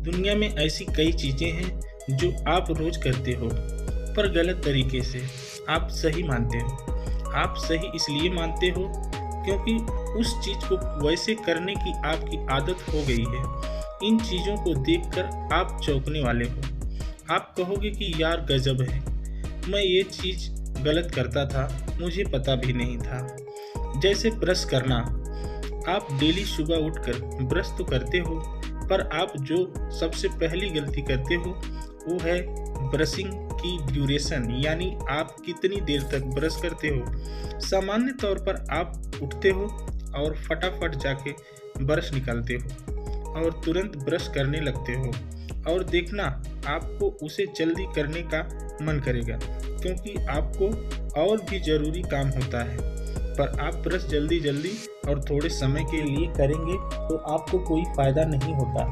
दुनिया में ऐसी कई चीज़ें हैं जो आप रोज करते हो पर गलत तरीके से। आप सही मानते हो। आप सही इसलिए मानते हो क्योंकि उस चीज़ को वैसे करने की आपकी आदत हो गई है। इन चीज़ों को देखकर आप चौंकने वाले हो। आप कहोगे कि यार गजब है, मैं ये चीज़ गलत करता था, मुझे पता भी नहीं था। जैसे ब्रश करना। आप डेली सुबह उठकर ब्रश तो करते हो, पर आप जो सबसे पहली गलती करते हो वो है ब्रशिंग की ड्यूरेशन, यानी आप कितनी देर तक ब्रश करते हो। सामान्य तौर पर आप उठते हो और फटाफट जाके ब्रश निकालते हो और तुरंत ब्रश करने लगते हो, और देखना आपको उसे जल्दी करने का मन करेगा क्योंकि आपको और भी ज़रूरी काम होता है। पर आप ब्रश जल्दी जल्दी और थोड़े समय के लिए करेंगे तो आपको कोई फ़ायदा नहीं होता।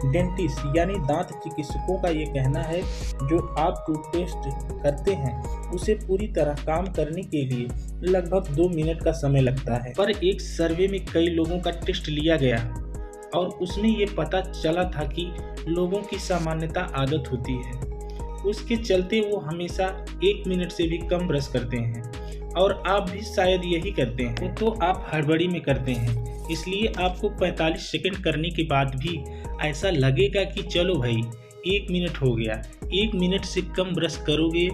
डेंटिस्ट यानी दांत चिकित्सकों का ये कहना है, जो आप टूथपेस्ट करते हैं उसे पूरी तरह काम करने के लिए लगभग 2 मिनट का समय लगता है। पर एक सर्वे में कई लोगों का टेस्ट लिया गया और उसमें ये पता चला था कि लोगों की सामान्यता आदत होती है, उसके चलते वो हमेशा 1 मिनट से भी कम ब्रश करते हैं। और आप भी शायद यही करते हैं, तो आप हड़बड़ी में करते हैं, इसलिए आपको 45 सेकंड करने के बाद भी ऐसा लगेगा कि चलो भाई 1 मिनट हो गया। 1 मिनट से कम ब्रश करोगे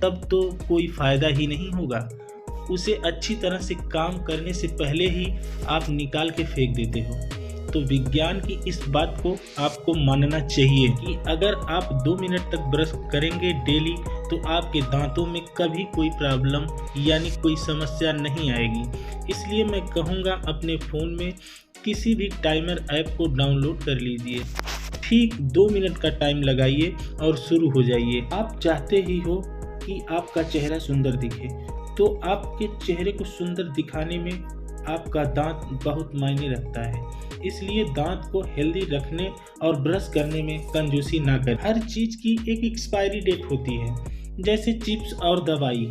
तब तो कोई फ़ायदा ही नहीं होगा। उसे अच्छी तरह से काम करने से पहले ही आप निकाल के फेंक देते हो। तो विज्ञान की इस बात को आपको मानना चाहिए कि अगर आप 2 मिनट तक ब्रश करेंगे डेली तो आपके दांतों में कभी कोई प्रॉब्लम यानी कोई समस्या नहीं आएगी। इसलिए मैं कहूँगा अपने फ़ोन में किसी भी टाइमर ऐप को डाउनलोड कर लीजिए, ठीक 2 मिनट का टाइम लगाइए और शुरू हो जाइए। आप चाहते ही हो कि आपका चेहरा सुंदर दिखे, तो आपके चेहरे को सुंदर दिखाने में आपका दांत बहुत मायने रखता है। इसलिए दांत को हेल्दी रखने और ब्रश करने में कंजूसी ना करें। हर चीज़ की एक एक्सपायरी डेट होती है, जैसे चिप्स और दवाई।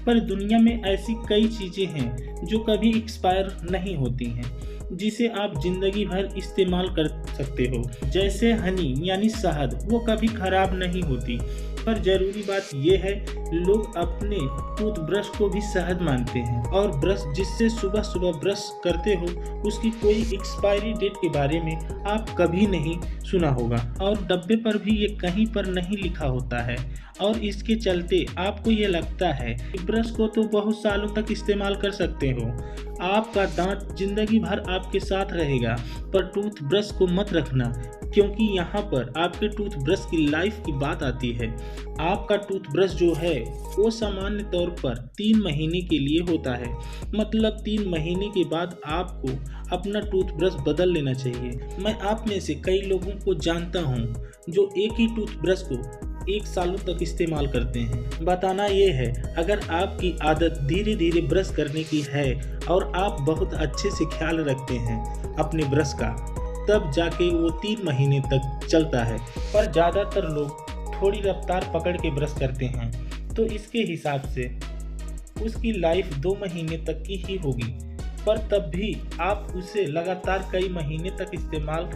पर दुनिया में ऐसी कई चीज़ें हैं जो कभी एक्सपायर नहीं होती हैं, जिसे आप जिंदगी भर इस्तेमाल कर सकते हो। जैसे हनी यानी शहद, वो कभी खराब नहीं होती। पर ज़रूरी बात यह है, लोग अपने टूथब्रश को भी शहद मानते हैं, और ब्रश जिससे सुबह सुबह ब्रश करते हो उसकी कोई एक्सपायरी डेट के बारे में आप कभी नहीं सुना होगा, और डब्बे पर भी ये कहीं पर नहीं लिखा होता है। और इसके चलते आपको ये लगता है कि ब्रश को तो बहुत सालों तक इस्तेमाल कर सकते हो, आपका दांत जिंदगी भर आपके साथ रहेगा। पर टूथब्रश को मत रखना, क्योंकि यहाँ पर आपके टूथब्रश की लाइफ की बात आती है। आपका टूथब्रश जो है वो सामान्य तौर पर 3 महीने के लिए होता है, मतलब 3 महीने के बाद आपको अपना टूथब्रश बदल लेना चाहिए। मैं आप में से कई लोगों को जानता हूँ जो एक ही टूथब्रश को 1 सालों तक इस्तेमाल करते हैं। बताना ये है, अगर आपकी आदत धीरे धीरे ब्रश करने की है और आप बहुत अच्छे से ख्याल रखते हैं अपने ब्रश का, तब जाके वो 3 महीने तक चलता है। पर ज़्यादातर लोग थोड़ी रफ्तार पकड़ के ब्रश करते हैं, तो इसके हिसाब से उसकी लाइफ 2 महीने तक की ही होगी। पर तब भी आप उसे लगातार कई महीने तक इस्तेमाल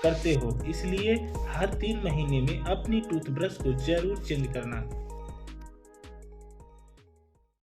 करते हो, इसलिए हर 3 महीने में अपनी टूथब्रश को जरूर चेंज करना।